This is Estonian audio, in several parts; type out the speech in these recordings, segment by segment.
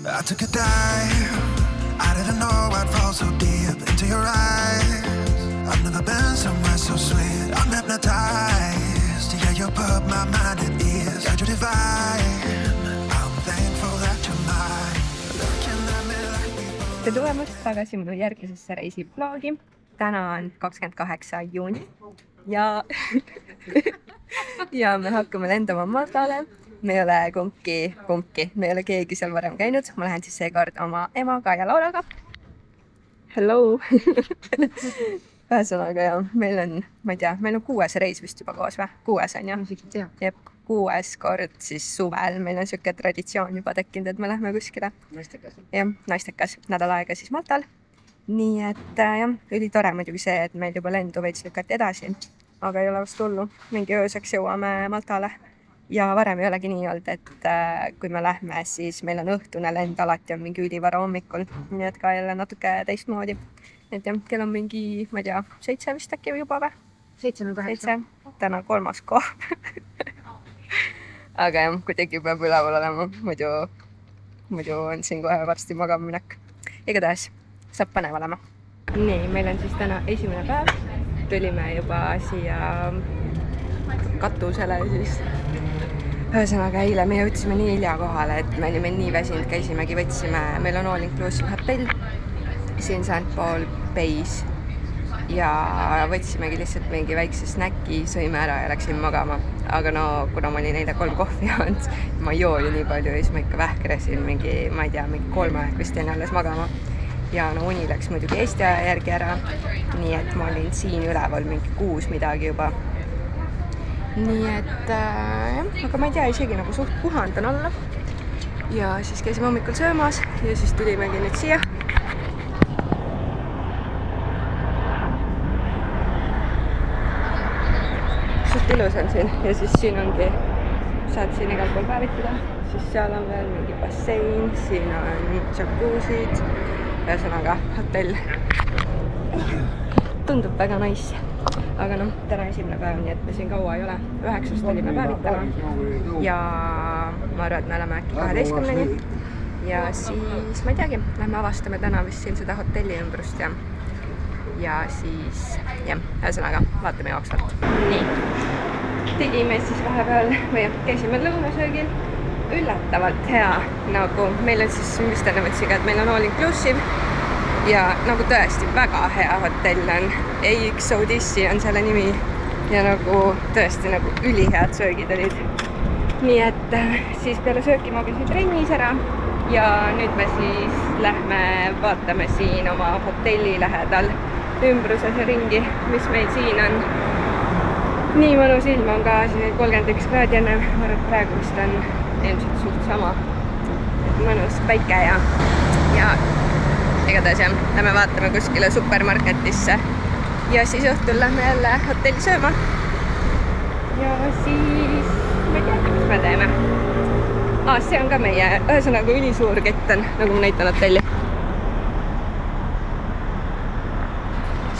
I took a dive. I didn't know I'd fall so deep into your eyes. I've never been somewhere so sweet. I'm hypnotized. Yeah, you put my mind at ease. Got you divine. I'm thankful that you're mine. Looking at me like people. Tere tulemast tagasi minu järgmisesse reisivlogi. Täna on 28. juuni ja ja me hakkame lendama Maltale. Me ei ole kumbki. Me ei ole keegi seal varem käinud. Ma lähen siis seekord oma emaga ja Lauraga. Hello! Ühesõnaga ja meil on, ma ei tea, meil on 6. reis vist juba koos või? 6 on jah? Jep, 6. kord siis suvel. Meil on siuke traditsioon juba tekkinud, et me lähme kuskile. Naistekas. Jah, naistekas. Nädal aega siis Maltal. Nii et jah, ülitore muidugi see, et meil juba lendu veits lükati edasi. Aga ei ole vast hullu. Mingi ööseks jõuame Maltale. Ja varem ei olegi nii olnud, et kui me lähme, siis meil on õhtune lend, alati on mingi ülivara hommikul. Nii et ka jälle natuke teistmoodi. Et jah, kell on mingi, ma ei tea, 7 vist äkki juba või? 7. Täna 3. koh. Aga jah, kuidagi peab üleval olema, muidu on siin kohe varsti magama minek. Igatahes saab põnev olema. Nii, meil on siis täna esimene päev. Tulime juba siia katusele siis. Ühesõnaga eile me jõudsime nii hilja kohale, et me olime nii väsinud, käisimegi, meil on all inclusive hotell siin St. Paul Bay's ja võtsimegi lihtsalt mingi väikse snäki, sõime ära ja läksin magama. Aga no, kuna ma olin eile 3 kohvi joonud, ma ei joo ju nii palju ja siis ma ikka vähkresin mingi, ma ei tea, mingi 3 vist jäin alles magama. Ja no uni läks muidugi Eesti aja järgi ära, nii et ma olin siin üleval mingi 6 midagi juba. Nii et jah, aga ma ei tea, isegi nagu suht puhandan olla. Ja siis käisime hommikul söömas ja siis tulimegi nüüd siia. Suht ilus on siin ja siis siin ongi, saad siin igal pool päevitada. Siis seal on veel mingi bassein, siin on jacuzid. Ühesõnaga hotell. Tundub väga nice. Aga noh, täna esimene päev, nii et me siin kaua ei ole. 9 olime päevitama ja ma arvan, et me oleme äkki 12-ni. Ja siis, ma ei teagi, lähme avastame täna vist siin seda hotelli ümbrust ja siis, jah, ühesõnaga, vaatame jooksvalt. Nii, tegime siis vahepeal, või käisime lõunasöögil. Üllatavalt hea, nagu meil on siis, mis täna mõtlesin, et meil on all inclusive ja nagu tõesti väga hea hotell on. AX Odyssey on selle nimi ja nagu tõesti nagu ülihead söögid olid. Nii et siis peale sööki ma käisin trennis ära ja nüüd me siis lähme vaatame siin oma hotelli lähedal ümbruses ja ringi, mis meil siin on. Nii mõnus ilm on ka, siin 31 kraadi enne, ma arvan, praegu vist on ilmselt suht sama. Et mõnus päike ja igatahes jah, lähme vaatame kuskile supermarketisse ja siis õhtul lähme jälle hotelli sööma. Ja siis ma ei tea, mis me teeme. See on ka meie, ühesõnaga ülisuur kett on, nagu ma näitan hotelli.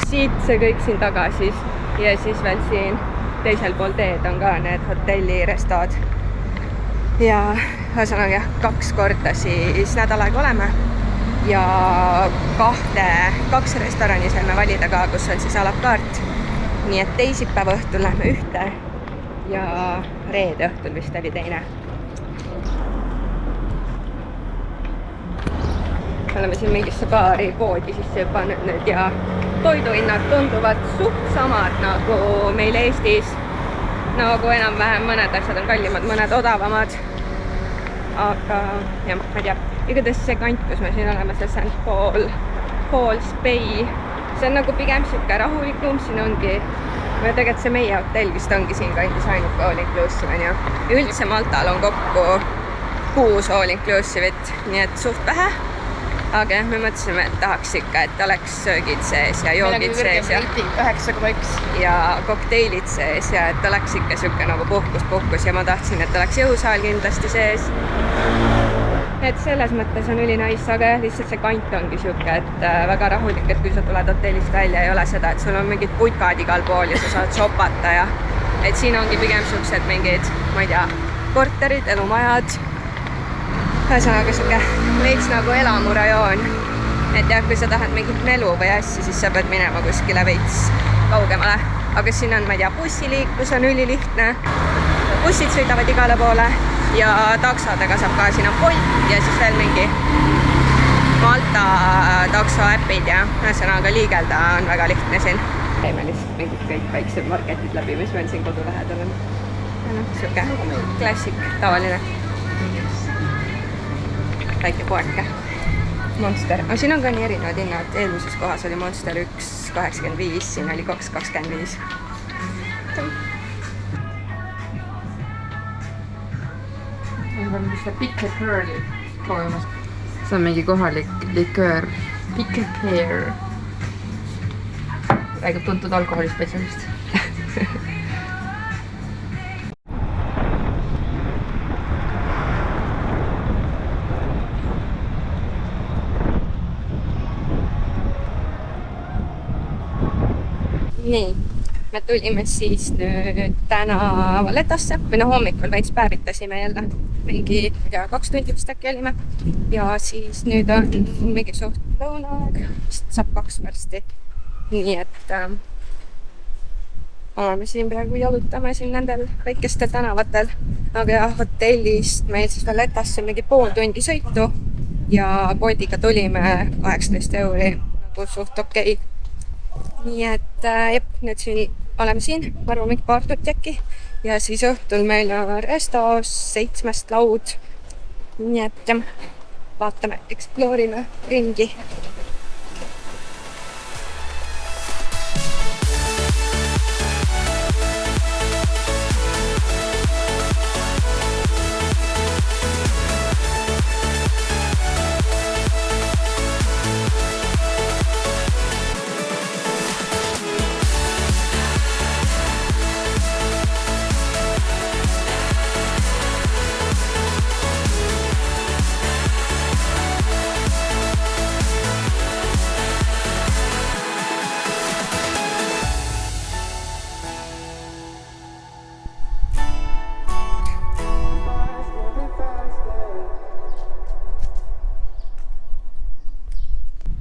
Siit see kõik siin taga siis ja siis veel siin teisel pool teed on ka need hotelli restood. Ja ühesõnaga 2 korda siis nädal aega oleme ja 2 restorani saime valida ka, kus on siis a la carte. Nii et teisipäeva õhtul lähme ühte ja reede õhtul vist oli teine. Oleme siin mingisse baari poodi sisse juba nüüd ja toiduhinnad tunduvad suht samad nagu meil Eestis. Nagu enam-vähem mõned asjad on kallimad, mõned odavamad. Aga jah, ma ei tea. Igatahes see kant, kus me siin oleme, see St. Paul's Bay. See on nagu pigem siuke rahulikum, siin ongi, või tegelikult see meie hotell vist ongi siin kandis ainult all inclusive ja üldse Maltal on kokku 6 all inclusive'it, nii et suht vähe. Aga me mõtlesime, et tahaks ikka, et oleks söögid sees ja joogid sees ja 9,1 ja kokteilid sees ja et oleks ikka siuke nagu puhkus ja ma tahtsin, et oleks jõusaal kindlasti sees. Et selles mõttes on ülinais, aga lihtsalt see kant ongi siuke, et väga rahulik, et kui sa tuled hotellist välja, ei ole seda, et sul on mingid putkad igal pool ja sa saad shopata ja et siin ongi pigem siuksed mingid, ma ei tea, korterid, elumajad ühesõnaga siuke veits nagu elamurajoon. Et jah, kui sa tahad mingit melu või asja, siis sa pead minema kuskile veits kaugemale. Aga siin on, ma ei tea, bussiliiklus on ülilihtne. Bussid sõidavad igale poole ja taksodega saab ka, siin on Bolt ja siis veel mingi Malta taksoäpid ja ühesõnaga liigelda on väga lihtne siin. Käime lihtsalt mingid kõik väiksed marketid läbi, mis meil siin kodu lähedal on. Siuke klassik, tavaline. Väike poeke. Monster. Aga siin on ka nii erinevad hinnad. Eelmises kohas oli Monster 1,85, siin oli 2,25. Ma pean seda Pickle Pearli proovimas. See on mingi kohalik liköör. Pickle Pear. Väga tuntud alkoholispetsialist. Nii, me tulime siis nüüd täna Valetasse või hommikul veits päevitasime jälle. Mingi 2 tundi vist äkki olime. Ja siis nüüd on mingi suht lõunaaeg, vist saab 2 varsti. Nii et oleme siin praegu jalutame siin nendel väikestel tänavatel. Aga hotellist meil siis Valetasse mingi pool tundi sõitu ja Boltiga tulime 18 € nagu suht okei. Nii et nüüd siin oleme siin, ma arvan mingi paar tundi äkki ja siis õhtul meil on restos 7 laud. Nii et vaatame, exploorime ringi.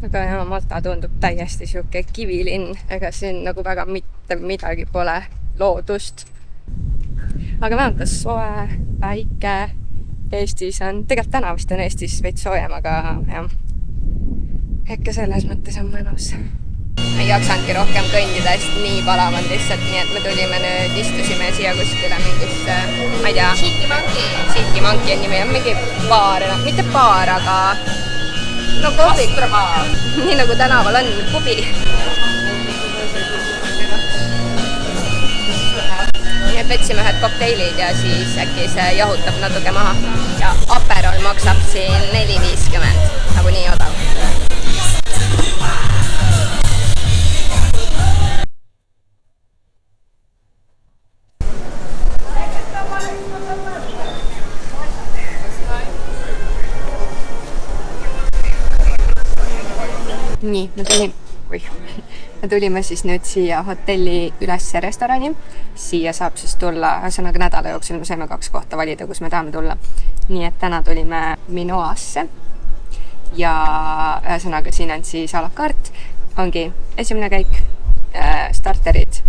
Aga jah, Malta tundub täiesti siuke kivilinn, ega siin nagu väga mitte midagi pole loodust. Aga vähemalt on soe, päike. Eestis on, tegelikult täna vist on Eestis veits soojem, aga jah, ikka selles mõttes on mõnus. Ma ei jaksanudki rohkem kõndida, sest nii palav on lihtsalt, nii et me tulime nüüd, istusime siia kuskile mingisse, ma ei tea, Silky Monkey on nimi, on mingi baar, mitte baar, aga no kohvik, nii nagu tänaval on, pubi. Nii et võtsime ühed kokteilid ja siis äkki see jahutab natuke maha. Ja Aperol maksab siin 4,50, nagu nii odav. Nii, me tulime siis nüüd siia hotelli ülesse restorani. Siia saab siis tulla, ühesõnaga nädala jooksul me saime 2 kohta valida, kus me tahame tulla. Nii et täna tulime Minoasse ja ühesõnaga siin on siis a la carte. Ongi esimene käik, starterid,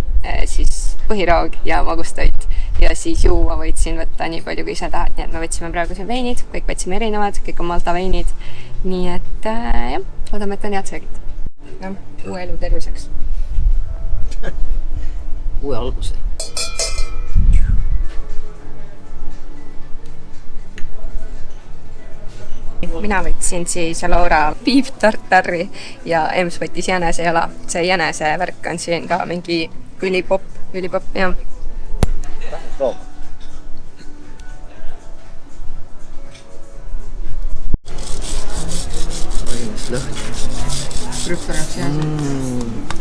siis põhiroog ja magustoit. Ja siis juua võid siin võtta nii palju, kui ise tahad. Nii et me võtsime praegu siin veinid, kõik võtsime erinevad, kõik on Malta veinid. Nii et jah, oodame, et on head söögid. No, uue elu terviseks. Uue alguse. Mina võtsin siis Laura beef tartari ja Ems võttis jänesejala. See jänese värk on siin ka mingi ülipop, jah. Rooma. Lõhn. Preferensi asi.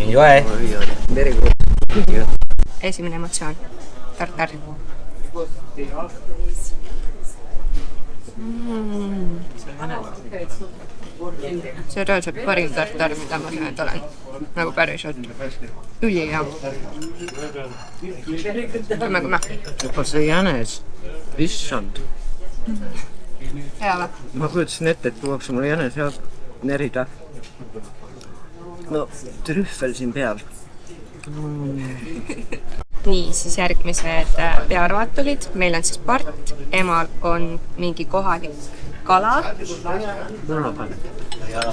Enjoy. Very good. Esimene emotsioon. Tartar. See on reaalselt parim tartar, mida ma söönud olen. Nagu päriselt. Ülihea. Kümme. Juba see jänes. Issand. hea või? Ma kujutasin ette, et tuuakse mulle jänesead nerida. No, trüffel siin peal. Nii, siis järgmised pearvad tulid. Meil on siis part, emal on mingi kohalik kala.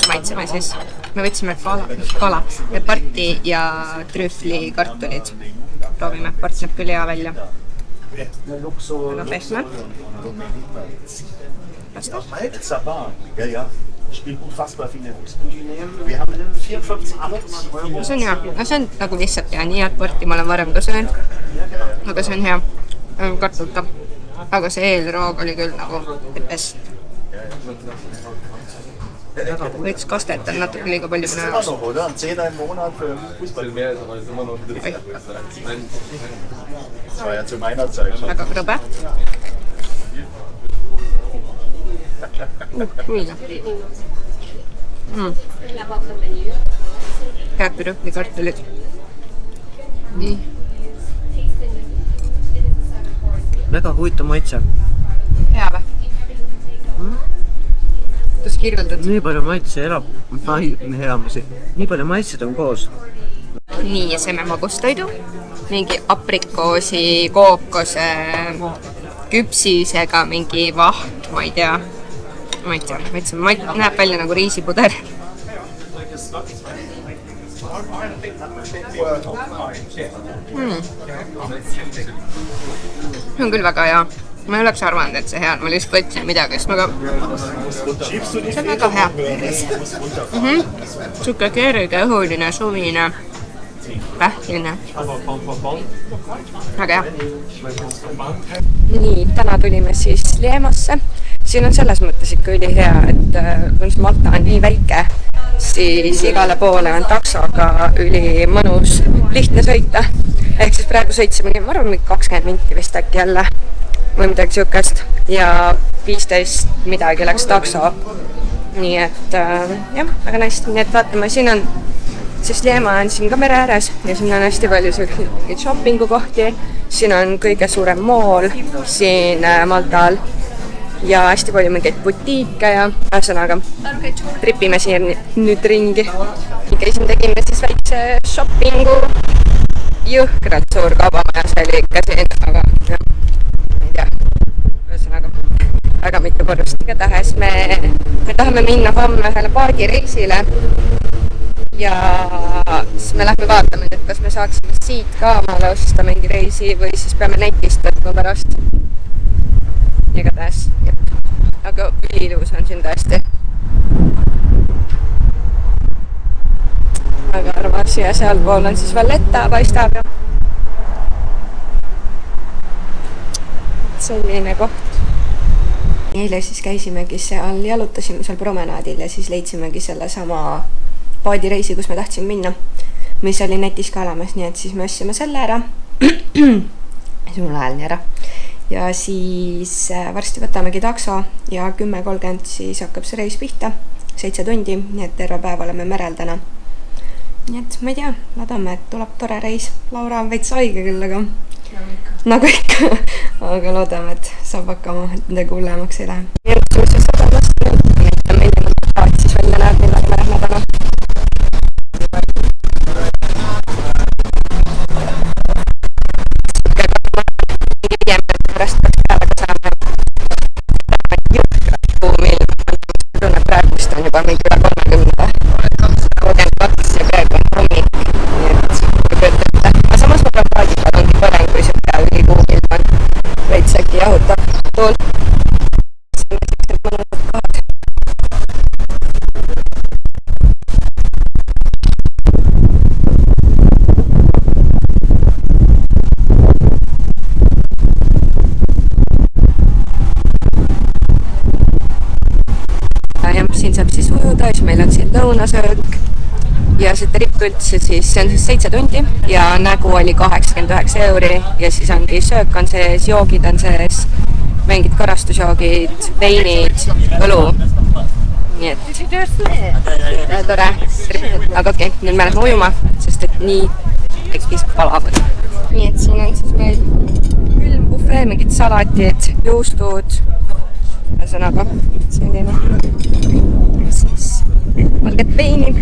Maitseme siis. Me võtsime kala ja parti ja trüffli kartulid. Proovime, part näeb küll hea välja. Väga pehme. Lasta. See on hea. No see on nagu lihtsalt hea. Nii head parti ma olen varem ka söönud. Aga see on hea. Kartulta. Aga see eelroog oli küll nagu pepes. Võiks kastet on natuke liiga palju minu jaoks. Väga krõbe. Head trühvlikartulid. Nii. Väga huvitav maitse. Hea või? Kuidas kirjeldad? Nii palju maitse Nii palju maitsed on koos. Nii, ja sõime magustoidu. Mingi aprikoosi, kookose, küpsisega mingi vaht, ma ei tea. Näeb välja nagu riisipuder. See on küll väga hea. Ma ei oleks arvanud, et see hea on. Ma lihtsalt võtsin midagi, sest aga see on väga hea. Suke kerge, õhuline, suvine, pähkline. Väga hea. Nii, täna tulime siis Liemasse. Siin on selles mõttes ikka üli hea, et kui Malta on nii väike, siis igale poole on taksoga üli mõnus, lihtne sõita. Ehk siis praegu sõitsime nii, ma arvan, 20 minti vist äkki jälle või midagi siukest ja 15 midagi läks takso. Nii et jah, väga nice. Nii et vaatame, siin on, siis Liema on siin ka mere ääres ja siin on hästi palju selliseid shoppingu kohti. Siin on kõige suurem mool siin Maltal ja hästi palju mingeid butiike ja ühesõnaga tripime siin nüüd ringi. Käisime, tegime siis väikse shoppingu. Jõhkralt suur kaubamaja, see oli ikka siin, aga jah, ei tea, ühesõnaga väga mitu korrust. Igatahes me tahame minna homme ühele paadireisile ja siis me lähme vaatame nüüd, kas me saaksime siit ka omale osta mingi reisi või siis peame netist võtma pärast. Igatahes, jah, aga ülilus on siin tõesti. Väga armas ja sealpool on siis Valletta paistab ja selline koht. Eile siis käisimegi seal, jalutasime seal promenaadil ja siis leidsimegi selle sama paadireisi, kus me tahtsime minna, mis oli netis ka olemas, nii et siis me ostsime selle ära. See mul ajal nii ära. Ja siis varsti võtamegi takso ja 10.30 siis hakkab see reis pihta, 7 tundi, nii et terve päev oleme merel täna. Nii et ma ei tea, loodame, et tuleb tore reis. Laura on veits haige küll, aga nagu ikka. Aga loodame, et saab hakkama, et midagi hullemaks ei lähe. Jõudusime siis sadamast, näitame milline paat siis välja näeb, millega me lähme täna. Pärast päevaga saame jõhkrat kuumil. Tunne praegust on juba mingi üle 30. 32 ja praegu on hommik. Nii et köötate. Aga samas ma pean paadipäev ongi parem, kui see päev üli kuumil on. Veits äkki jahutab tool. See on sellised mõnusad kohad. Siin saab siis ujuda, siis meil on siin lõunasöök ja see trip üldse siis, see on siis 7 tundi ja nägu oli 89 € ja siis ongi söök on sees, joogid on sees, mingid karastusjoogid, veinid, õlu. Nii et tore trip, aga okei, nüüd me lähme ujuma, sest et nii tekkis palavõd. Nii et siin on siis meil külm buffet, mingid salatid, juustud, ühesõnaga selline. Siis valget veini.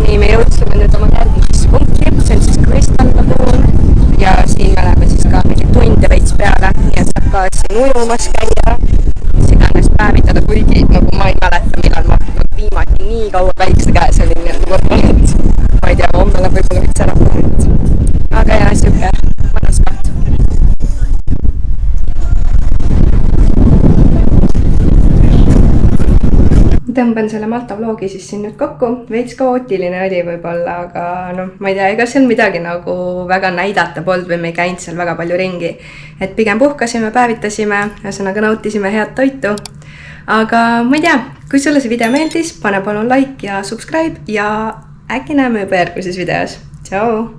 Nii, me jõudsime nüüd oma järgmisse punkti, see on siis Crystal Lagoon ja siin me läheme siis ka mingi tunde veits peale, nii et saab ka siin ujumas käia, mis iganes päevitada, kuigi nagu ma ei mäleta, millal ma viimati nii kaua väikse käes olin, nii et ma ei tea, homme läheb võib-olla veits ära, aga jah, siuke mõnus koht. Tõmban selle Malta vlogi siis siin nüüd kokku, veits kaootiline oli võib-olla, aga noh, ma ei tea, ega seal midagi nagu väga näidata polnud või me ei käinud seal väga palju ringi. Et pigem puhkasime, päevitasime, ühesõnaga nautisime head toitu. Aga ma ei tea, kui sulle see video meeldis, pane palun like ja subscribe ja äkki näeme juba järgmises videos. Tšau!